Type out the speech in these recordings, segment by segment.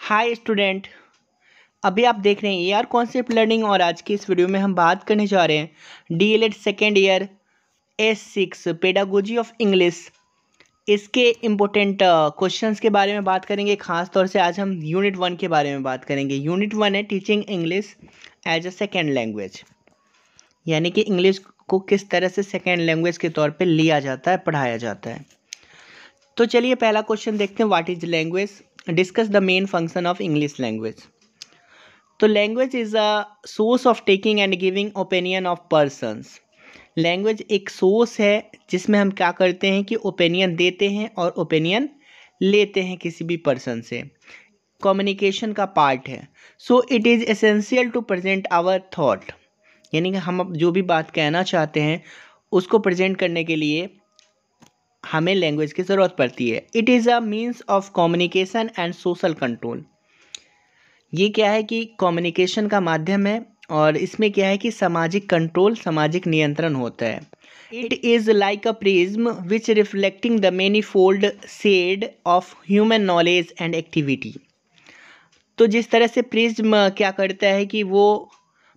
Hi student. अभी आप देख रहे हैं AR कॉन्सेप्ट लर्निंग और आज की इस वीडियो में हम बात करने जा रहे हैं DLED second year S6 pedagogy of English. इसके इम्पोर्टेंट क्वेश्चंस के बारे में बात करेंगे। खास तौर से आज हम यूनिट 1 के बारे में बात करेंगे। यूनिट 1 है teaching English as a second language, यानी कि इंग्लिश को किस तरह से सेकेंड लैंग्वेज के तौर पर लिया जाता है, पढ़ाया जाता है। तो चलिए पहला क्वेश्चन देखते हैं। What is language? Discuss the main function of English language. तो language is a source of taking and giving opinion of persons. Language एक सोर्स है जिसमें हम क्या करते हैं कि ओपिनियन देते हैं और ओपिनियन लेते हैं किसी भी पर्सन से। कम्युनिकेशन का पार्ट है। So it is essential to present our thought, यानी कि हम अब जो भी बात कहना चाहते हैं उसको प्रेजेंट करने के लिए हमें लैंग्वेज की ज़रूरत पड़ती है। It is a means of communication and social control. ये क्या है कि कम्युनिकेशन का माध्यम है और इसमें क्या है कि सामाजिक कंट्रोल, सामाजिक नियंत्रण होता है। It is like a prism which reflecting the manifold shade of human knowledge and activity. तो जिस तरह से प्रिज्म क्या करता है कि वो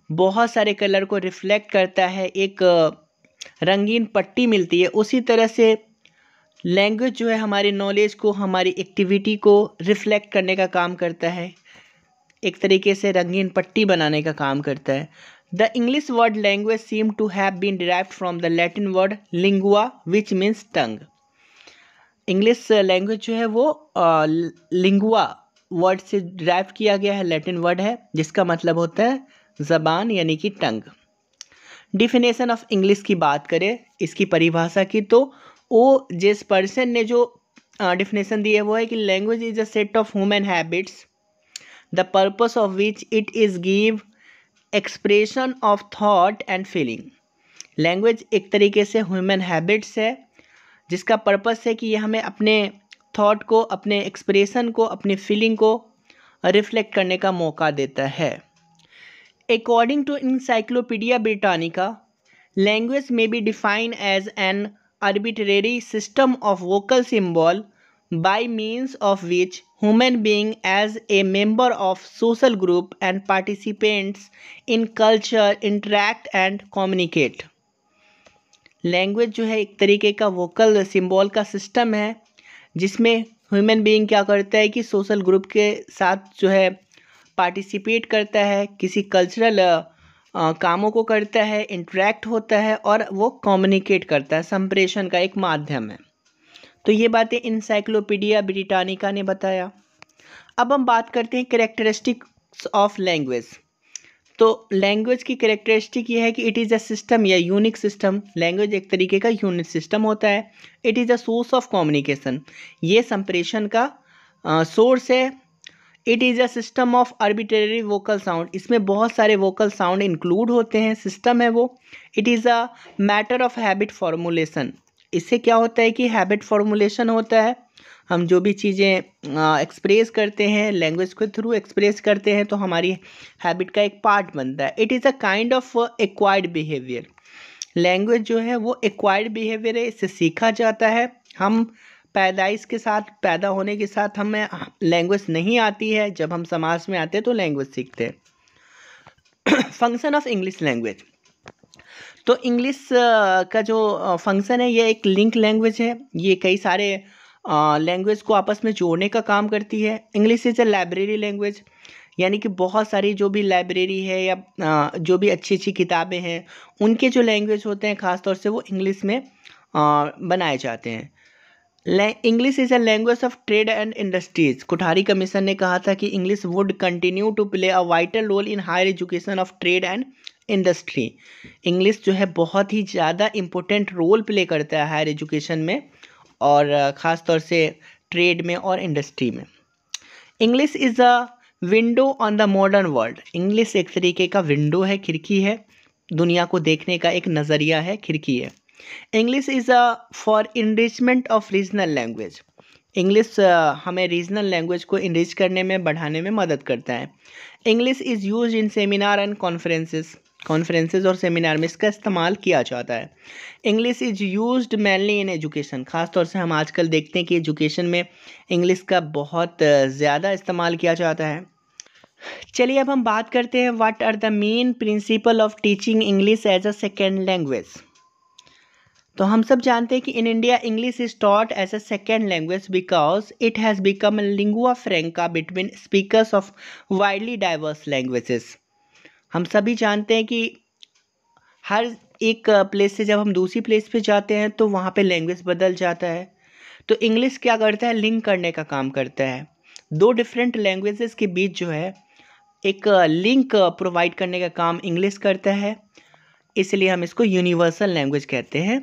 बहुत सारे कलर को रिफ्लेक्ट करता है, एक रंगीन पट्टी मिलती है, उसी तरह से लैंग्वेज जो है हमारी नॉलेज को, हमारी एक्टिविटी को रिफ्लेक्ट करने का काम करता है, एक तरीके से रंगीन पट्टी बनाने का काम करता है। The English word language seem to have been derived from the Latin word lingua which means tongue. English language जो है वो लिंगुआ वर्ड से डिराइव किया गया है, लैटिन वर्ड है जिसका मतलब होता है ज़बान यानी कि टंग। डिफिनेशन ऑफ इंग्लिश की बात करें, इसकी परिभाषा की, तो वो जिस पर्सन ने जो डिफिनेशन दी है वो है कि language is a set of human habits the purpose of which it is give expression of thought and feeling। Language एक तरीके से ह्यूमन हैबिट्स है जिसका पर्पस है कि ये हमें अपने थॉट को, अपने एक्सप्रेशन को, अपनी फीलिंग को रिफ्लेक्ट करने का मौका देता है। According to Encyclopaedia Britannica, language may be define as an arbitrary system of vocal symbol by means of which human being as a member of social group and participants in culture interact and communicate। Language जो है एक तरीके का vocal symbol का system है जिसमें human being क्या करता है कि सोशल ग्रुप के साथ जो है पार्टिसिपेट करता है, किसी कल्चरल कामों को करता है, इंटरेक्ट होता है और वो कम्युनिकेट करता है। संप्रेषण का एक माध्यम है। तो ये बातें इंसाइक्लोपीडिया ब्रिटानिका ने बताया। अब हम बात करते हैं कैरेक्टरिस्टिक्स ऑफ लैंग्वेज। तो लैंग्वेज की कैरेक्टरिस्टिक ये है कि इट इज़ अ सिस्टम या यूनिक सिस्टम। लैंग्वेज एक तरीके का यूनिक सिस्टम होता है। It is a source of communication, ये संप्रेषण का सोर्स है। It is a system of arbitrary vocal sound, इसमें बहुत सारे वोकल साउंड इंक्लूड होते हैं, सिस्टम है वो। It is a matter of habit formulation, इससे क्या होता है कि हैबिट फॉर्मुलेशन होता है। हम जो भी चीज़ें एक्सप्रेस करते हैं, लैंग्वेज के थ्रू एक्सप्रेस करते हैं, तो हमारी हैबिट का एक पार्ट बनता है। It is a kind of acquired behaviour. Language जो है वो एक्वायर्ड बिहेवियर है, इससे सीखा जाता है। हम पैदाइश के साथ, पैदा होने के साथ हमें लैंग्वेज नहीं आती है, जब हम समाज में आते हैं तो लैंग्वेज सीखते हैं। फंक्शन ऑफ इंग्लिश लैंग्वेज, तो इंग्लिश का जो फंक्शन है ये एक लिंक लैंग्वेज है। ये कई सारे लैंग्वेज को आपस में जोड़ने का काम करती है। English is a library language, यानी कि बहुत सारी जो भी लाइब्रेरी है या जो भी अच्छी अच्छी किताबें हैं उनके जो लैंग्वेज होते हैं ख़ास तौर से वो इंग्लिश में बनाए जाते हैं। English is a language of trade and industries. Kothari commission ने कहा था कि English would continue to play a vital role in higher education of trade and industry. English जो है बहुत ही ज़्यादा इम्पोर्टेंट रोल प्ले करता है हायर एजुकेशन में और ख़ास तौर से ट्रेड में और इंडस्ट्री में। English is a window on the modern world. English एक तरीके का विंडो है, खिड़की है, दुनिया को देखने का एक नज़रिया है, खिड़की है। English is a for enrichment of regional language. English हमें रीजनल लैंग्वेज को इनरिच करने में, बढ़ाने में मदद करता है। English is use in seminar and conferences. Conferences और सेमिनार में इसका इस्तेमाल किया जाता है। English is used mainly in education, ख़ासतौर से हम आजकल देखते हैं कि एजुकेशन में इंग्लिश का बहुत ज़्यादा इस्तेमाल किया जाता है। चलिए अब हम बात करते हैं what are the main principle of teaching English as a second language. तो हम सब जानते हैं कि in India English is taught as a second language because it has become a lingua franca between speakers of widely diverse languages. हम सभी जानते हैं कि हर एक प्लेस से जब हम दूसरी प्लेस पे जाते हैं तो वहाँ पे लैंग्वेज बदल जाता है। तो इंग्लिश क्या करता है, लिंक करने का काम करता है। दो डिफरेंट लैंग्वेजेस के बीच जो है एक लिंक प्रोवाइड करने का काम इंग्लिश करता है, इसलिए हम इसको यूनिवर्सल लैंग्वेज कहते हैं।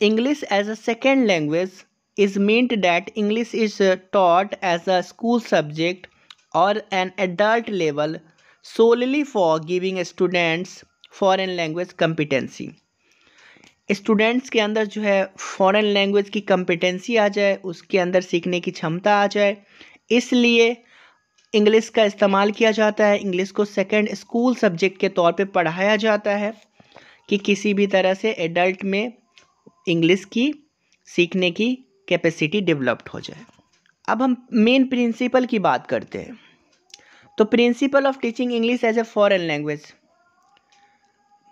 English as a second language is meant that English is taught as a school subject और an adult level solely for giving students foreign language competency। Students के अंदर जो है फॉरेन लैंग्वेज की कंपिटेंसी आ जाए, उसके अंदर सीखने की क्षमता आ जाए, इसलिए इंग्लिश का इस्तेमाल किया जाता है। इंग्लिश को सेकंड स्कूल सब्जेक्ट के तौर पे पढ़ाया जाता है कि किसी भी तरह से एडल्ट में इंग्लिश की सीखने की कैपेसिटी डेवलप्ड हो जाए। अब हम मेन प्रिंसिपल की बात करते हैं। तो principle of teaching English as a foreign language,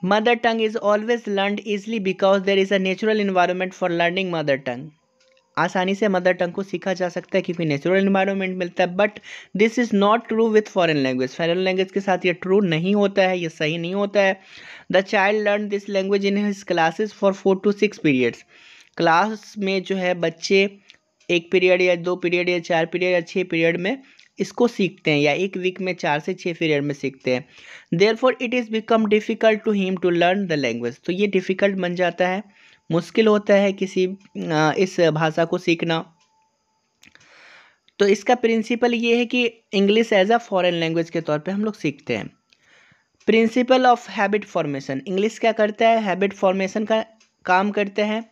mother tongue is always learned easily because there is a natural environment for learning mother tongue. आसानी से मदर टंग को सीखा जा सकता है क्योंकि नेचुरल इन्वायरमेंट मिलता है, but this is not true with foreign language. Foreign language के साथ ये ट्रू नहीं होता है, ये सही नहीं होता है। The child learn this language in his classes for 4 to 6 periods. Class में जो है बच्चे 1 पीरियड या 2 पीरियड या 4 पीरियड या 6 पीरियड में इसको सीखते हैं, या 1 वीक में 4 से 6 पीरियड में सीखते हैं। Therefore it is become difficult to him to learn the language. तो ये डिफ़िकल्ट बन जाता है, मुश्किल होता है किसी इस भाषा को सीखना। तो इसका प्रिंसिपल ये है कि English as a foreign language के तौर पे हम लोग सीखते हैं। Principle of habit formation, English क्या करता है, हैबिट फॉर्मेशन का काम करते हैं।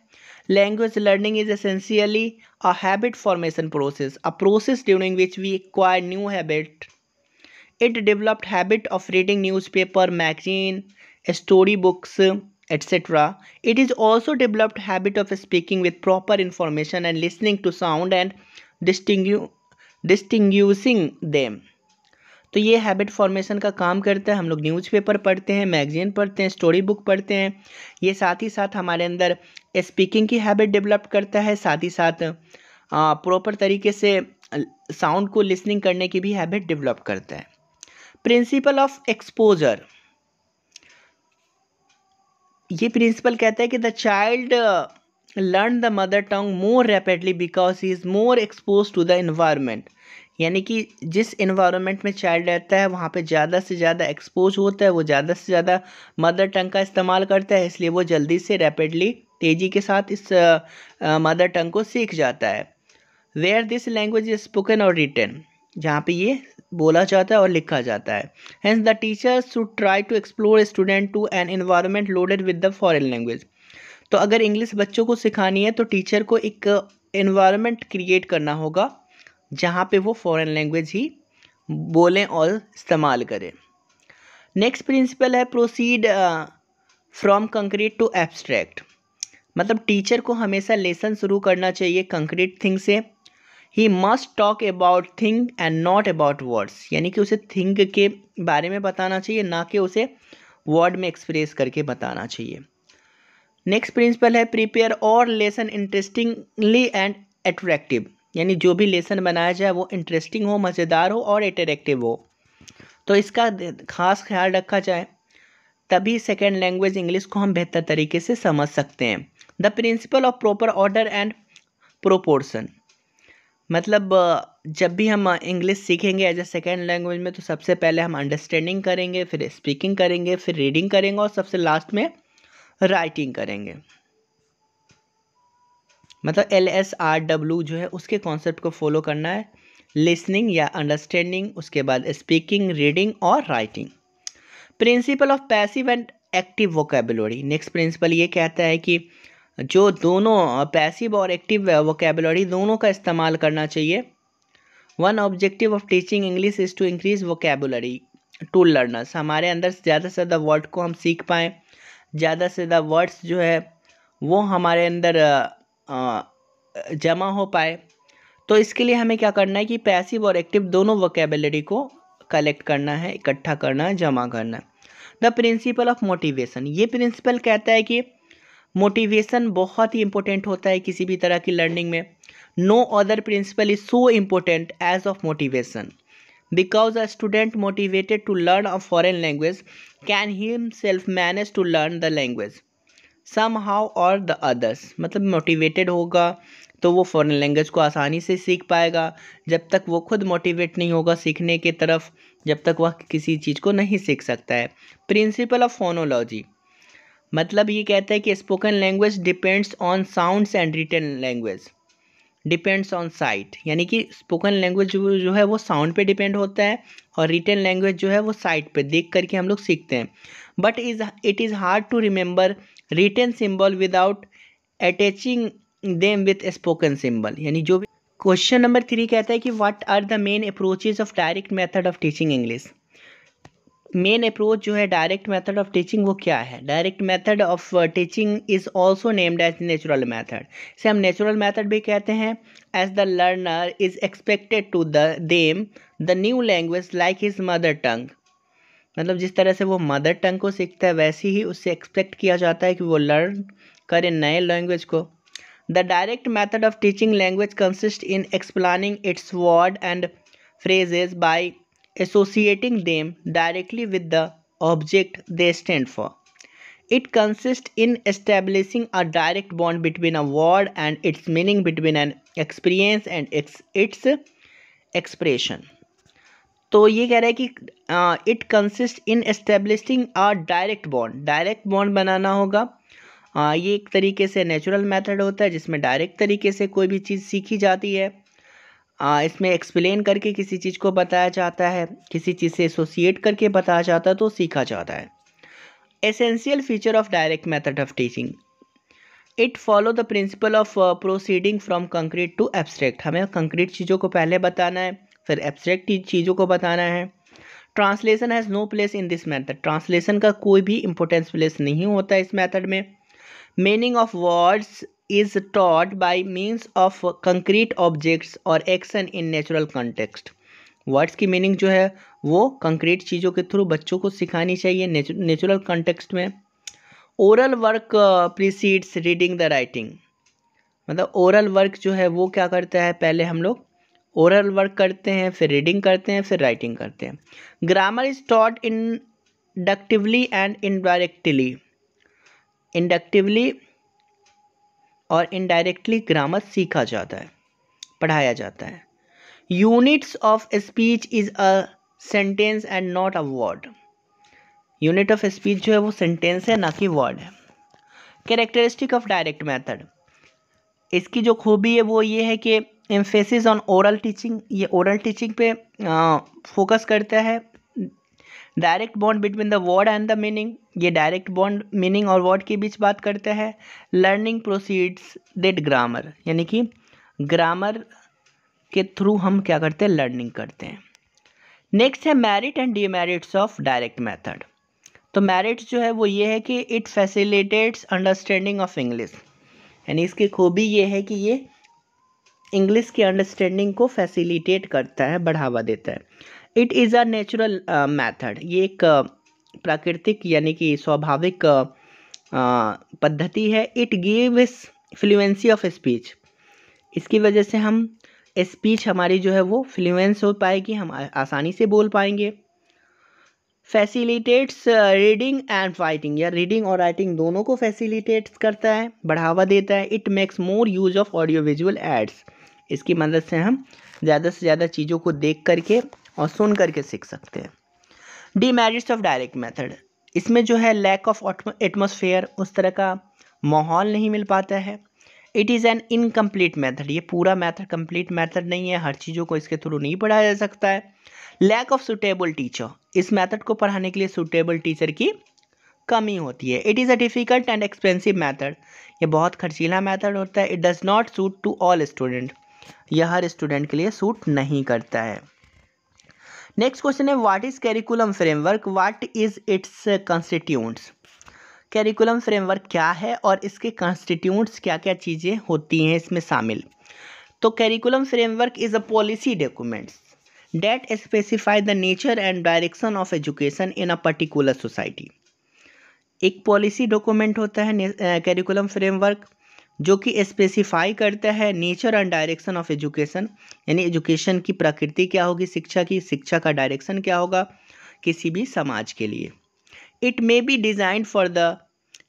Language learning is essentially a habit formation process, a process during which we acquire new habit. It developed habit of reading newspaper, magazine, story books, etc. It is also developed habit of speaking with proper information and listening to sound and distinguishing them। तो ये habit formation का काम करता है। हम लोग newspaper पढ़ते हैं, मैगजीन पढ़ते हैं, स्टोरी बुक पढ़ते हैं। ये साथ ही साथ हमारे अंदर स्पीकिंग की हैबिट डेवलप करता है, साथ ही साथ प्रॉपर तरीके से साउंड को लिसनिंग करने की भी हैबिट डेवलप करता है। प्रिंसिपल ऑफ एक्सपोजर, ये प्रिंसिपल कहता है कि the child learn the mother tongue more rapidly because he is more expose to the environment. यानी कि जिस इन्वायरमेंट में चाइल्ड रहता है वहाँ पे ज़्यादा से ज़्यादा एक्सपोज होता है, वो ज़्यादा से ज़्यादा मदर टंग का इस्तेमाल करता है, इसलिए वो जल्दी से रैपिडली तेज़ी के साथ इस मदर टंग को सीख जाता है। Where this language is spoken और रिटन, जहाँ पे ये बोला जाता है और लिखा जाता है। Hence the teacher should try to explore student to an environment loaded with the foreign language. तो अगर इंग्लिश बच्चों को सिखानी है तो टीचर को एक एनवायरनमेंट क्रिएट करना होगा जहाँ पे वो फॉरेन लैंग्वेज ही बोलें और इस्तेमाल करें। नेक्स्ट प्रिंसिपल है proceed from concrete to abstract, मतलब टीचर को हमेशा लेसन शुरू करना चाहिए कंक्रीट थिंग से। He must talk about thing and not about words, यानी कि उसे थिंग के बारे में बताना चाहिए, ना कि उसे वर्ड में एक्सप्रेस करके बताना चाहिए। नेक्स्ट प्रिंसिपल है प्रिपेयर और लेसन इंटरेस्टिंगली एंड अट्रैक्टिव, यानी जो भी लेसन बनाया जाए वो इंटरेस्टिंग हो, मज़ेदार हो और अट्रैक्टिव हो। तो इसका खास ख्याल रखा जाए, तभी सेकेंड लैंग्वेज इंग्लिश को हम बेहतर तरीके से समझ सकते हैं। The principle of proper order and proportion, मतलब जब भी हम इंग्लिश सीखेंगे एज ए सेकेंड लैंग्वेज में तो सबसे पहले हम अंडरस्टैंडिंग करेंगे, फिर स्पीकिंग करेंगे, फिर रीडिंग करेंगे और सबसे लास्ट में राइटिंग करेंगे। मतलब LSRW जो है उसके कॉन्सेप्ट को फॉलो करना है, लिसनिंग या अंडरस्टैंडिंग, उसके बाद स्पीकिंग, रीडिंग और writing. Principle of passive and active vocabulary, next principle ये कहता है कि जो दोनों पैसिव और एक्टिव वोकेबुलरी दोनों का इस्तेमाल करना चाहिए। One objective of teaching English is to increase vocabulary, to learners, हमारे अंदर ज़्यादा से ज़्यादा वर्ड को हम सीख पाएँ, ज़्यादा से ज़्यादा वर्ड्स जो है वो हमारे अंदर जमा हो पाए। तो इसके लिए हमें क्या करना है कि पैसिव और एक्टिव दोनों वोकेबलरी को कलेक्ट करना है, इकट्ठा करना है, जमा करना है। द प्रिंसिपल ऑफ मोटिवेशन, ये प्रिंसिपल कहता है कि मोटिवेशन बहुत ही इंपॉर्टेंट होता है किसी भी तरह की लर्निंग में। No other principle is so important as of motivation because a student motivated to learn a foreign language can himself manage to learn the language somehow और द अदर्स। मतलब motivated होगा तो वो foreign language को आसानी से सीख पाएगा। जब तक वो खुद मोटिवेट नहीं होगा सीखने की तरफ, जब तक वह किसी चीज़ को नहीं सीख सकता है। प्रिंसिपल ऑफ फोनोलॉजी, मतलब ये कहता है कि spoken language depends on sounds and written language depends on sight, यानी कि स्पोकन लैंग्वेज जो है वो साउंड पे डिपेंड होता है और रिटन लैंग्वेज जो है वो साइट पे देख करके हम लोग सीखते हैं। But it is hard to remember written symbol without attaching them with spoken symbol, यानी जो भी। क्वेश्चन नंबर 3 कहता है कि what are the main approaches of direct method of teaching English. Main approach जो है डायरेक्ट मेथड ऑफ टीचिंग वो क्या है? Direct method of teaching is also named as natural method, इसे हम नेचुरल मेथड भी कहते हैं। As the learner is expected to them the new language like his mother tongue, मतलब जिस तरह से वो मदर टंग को सीखता है वैसे ही उससे एक्सपेक्ट किया जाता है कि वो लर्न करे नए लैंग्वेज को। The direct method of teaching language consist in explaining it's word and phrases by associating them directly with the object they stand for. It consists in establishing a direct bond between a word and its meaning, between an experience and its expression. तो ये कह रहा है कि it consist in establishing a direct bond बनाना होगा। ये एक तरीके से नेचुरल मेथड होता है जिसमें डायरेक्ट तरीके से कोई भी चीज़ सीखी जाती है। इसमें एक्सप्लेन करके किसी चीज़ को बताया जाता है, किसी चीज़ से एसोसिएट करके बताया जाता है तो सीखा जाता है। Essential feature of direct method of teaching, it follow the principle of proceeding from concrete to abstract, हमें कंक्रीट चीज़ों को पहले बताना है फिर एब्स्ट्रैक्ट चीज़ों को बताना है। Translation has no place in this method, translation का कोई भी इंपॉर्टेंस प्लेस नहीं होता इस मेथड में। Meaning of words is taught by means of concrete objects or action in natural context. Words की मीनिंग जो है वो कंक्रीट चीज़ों के थ्रू बच्चों को सिखानी चाहिए नेचुरल कॉन्टेक्स्ट में। Oral work precedes reading the writing, मतलब ओरल वर्क जो है वो क्या करता है, पहले हम लोग ओरल वर्क करते हैं फिर रीडिंग करते हैं फिर राइटिंग करते हैं। Grammar is taught inductively and indirectly, inductively और इनडायरेक्टली ग्रामर सीखा जाता है, पढ़ाया जाता है। Units of speech is a sentence and not a word, unit of speech जो है वो सेंटेंस है ना कि वर्ड है। कैरेक्टरिस्टिक ऑफ डायरेक्ट मेथड, इसकी जो खूबी है वो ये है कि एम्फेसिस ऑन ओरल टीचिंग, ये ओरल टीचिंग पे फोकस करता है। Direct bond between the word and the meaning, ये डायरेक्ट बॉन्ड मीनिंग और वर्ड के बीच बात करता है। लर्निंग प्रोसीड्स दैट ग्रामर, यानी कि ग्रामर के थ्रू हम क्या करते हैं, लर्निंग करते हैं। नेक्स्ट है merit and demerits of direct method. तो मेरिट्स जो है वो ये है कि it facilitates understanding of English, यानी इसकी खूबी ये है कि ये इंग्लिश की अंडरस्टैंडिंग को फैसिलिटेट करता है, बढ़ावा देता है। It is a natural method, ये एक प्राकृतिक यानी कि स्वाभाविक पद्धति है। It gives fluency of speech, इसकी वजह से हम स्पीच हमारी जो है वो फ्लुएंस हो पाएगी, हम आसानी से बोल पाएंगे। फैसिलिटेट्स रीडिंग एंड राइटिंग, या रीडिंग और राइटिंग दोनों को फैसिलिटेट्स करता है, बढ़ावा देता है। It makes more use of audio visual aids, इसकी मदद से हम ज़्यादा से ज़्यादा चीज़ों को देख करके और सुन करके सीख सकते हैं। डीमेरिट्स ऑफ डायरेक्ट मेथड, इसमें जो है लैक ऑफ एटमॉस्फेयर, उस तरह का माहौल नहीं मिल पाता है। It is an incomplete method, ये पूरा मेथड कंप्लीट मेथड नहीं है, हर चीज़ों को इसके थ्रू नहीं पढ़ाया जा सकता है। लैक ऑफ सुटेबल टीचर, इस मेथड को पढ़ाने के लिए सुटेबल टीचर की कमी होती है। It is a difficult and expensive method, ये बहुत खर्चीला मेथड होता है। It does not suit to all student, यह हर स्टूडेंट के लिए सूट नहीं करता है। नेक्स्ट क्वेश्चन है what is curriculum framework, what is its constituents. Curriculum framework क्या है और इसके कंस्टिट्यूएंट्स क्या क्या चीज़ें होती हैं इसमें शामिल। तो curriculum framework is a policy documents that specify the nature and direction of education in a particular society। एक पॉलिसी डॉक्यूमेंट होता है करिकुलम फ्रेमवर्क जो कि स्पेसिफाई करता है nature and direction of education, यानी एजुकेशन की प्रकृति क्या होगी, शिक्षा का डायरेक्शन क्या होगा किसी भी समाज के लिए। It may be design for the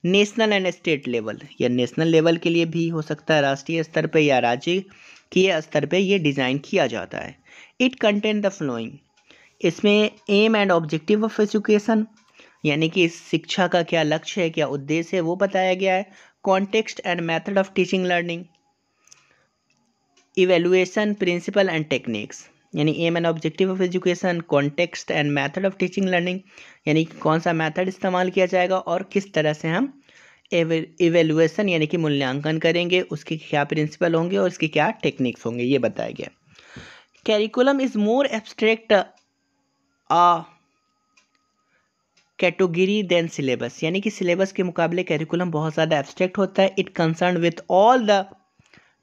national and state level, या नेशनल लेवल के लिए भी हो सकता है, राष्ट्रीय स्तर पे या राज्य के स्तर पे ये डिज़ाइन किया जाता है। इट कंटेन द फ्लोइंग, इसमें aim and objective of education, यानी कि इस शिक्षा का क्या लक्ष्य है, क्या उद्देश्य है, वो बताया गया है। Context and method of teaching learning, evaluation principle and techniques, यानी aim and objective of education, context and method of teaching learning, यानी कौन सा मेथड इस्तेमाल किया जाएगा और किस तरह से हम इवेल्युएशन यानी कि मूल्यांकन करेंगे, उसके क्या प्रिंसिपल होंगे और उसके क्या टेक्निक्स होंगे, ये बताया गया। Curriculum is more abstract category then syllabus, यानी कि सिलेबस के मुकाबले कैरिकुलम बहुत ज़्यादा एब्स्ट्रैक्ट होता है। It concern with all the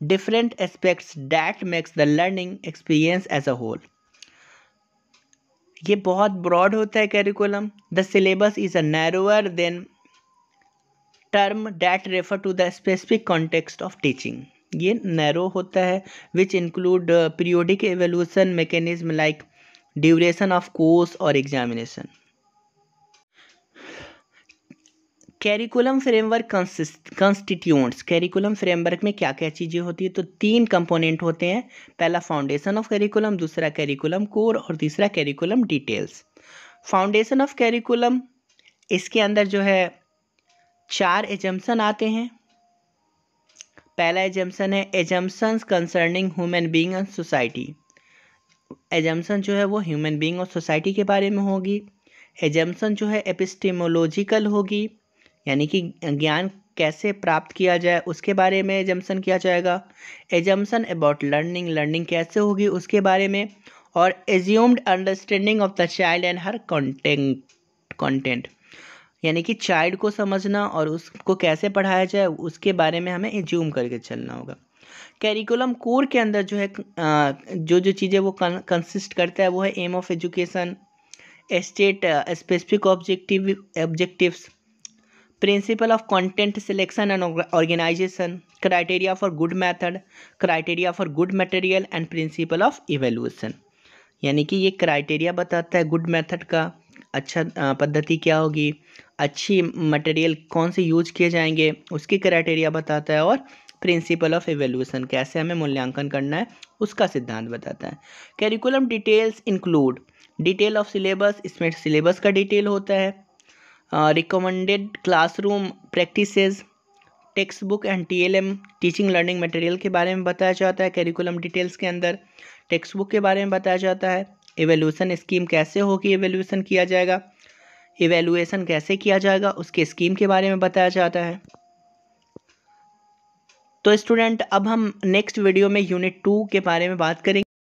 different aspects that makes the learning experience as a whole. ये बहुत ब्रॉड होता है curriculum. The syllabus is a narrower than term that refer to the specific context of teaching, ये narrow होता है which include periodic evolution mechanism like duration of course और examination. Curriculum framework constituents, curriculum framework में क्या क्या चीज़ें होती है, तो 3 कंपोनेंट होते हैं। पहला फाउंडेशन ऑफ कैरिकुलम, दूसरा कैरिकुलम कोर और तीसरा curriculum details. Foundation of curriculum, इसके अंदर जो है 4 एजम्पशन आते हैं। पहला एजम्पशन है assumptions concerning human being and society, assumption जो है वो ह्यूमन बीइंग और सोसाइटी के बारे में होगी। एजम्पशन जो है एपिस्टेमोलॉजिकल होगी, यानी कि ज्ञान कैसे प्राप्त किया जाए उसके बारे में एजम्पशन किया जाएगा। एजम्पशन अबाउट लर्निंग, लर्निंग कैसे होगी उसके बारे में। और assumed understanding of the child and her content, यानी कि चाइल्ड को समझना और उसको कैसे पढ़ाया जाए उसके बारे में हमें एज्यूम करके चलना होगा। कैरिकुलम कोर के अंदर जो है जो चीज़ें वो कंसिस्ट करता है वो है aim of education, state specific objectives, principle of content selection and organisation, criteria for good method, criteria for good material and principle of evaluation, यानी कि ये क्राइटेरिया बताता है गुड मेथड का, अच्छा पद्धति क्या होगी, अच्छी मटेरियल कौन से यूज किए जाएंगे उसकी क्राइटेरिया बताता है, और प्रिंसिपल ऑफ इवेल्यूएशन कैसे हमें मूल्यांकन करना है उसका सिद्धांत बताता है। Curriculum details include detail of syllabus, इसमें सिलेबस का डिटेल होता है। Recommended classroom practices, text book and TLM teaching learning material के बारे में बताया जाता है। कैरिकुलम डिटेल्स के अंदर टेक्स्ट बुक के बारे में बताया जाता है। इवेल्यूएशन स्कीम कैसे होगी, इवेल्यूएशन किया जाएगा, इवेल्यूएशन कैसे किया जाएगा उसके स्कीम के बारे में बताया जाता है। तो स्टूडेंट अब हम नेक्स्ट वीडियो में यूनिट 2 के बारे में बात करेंगे।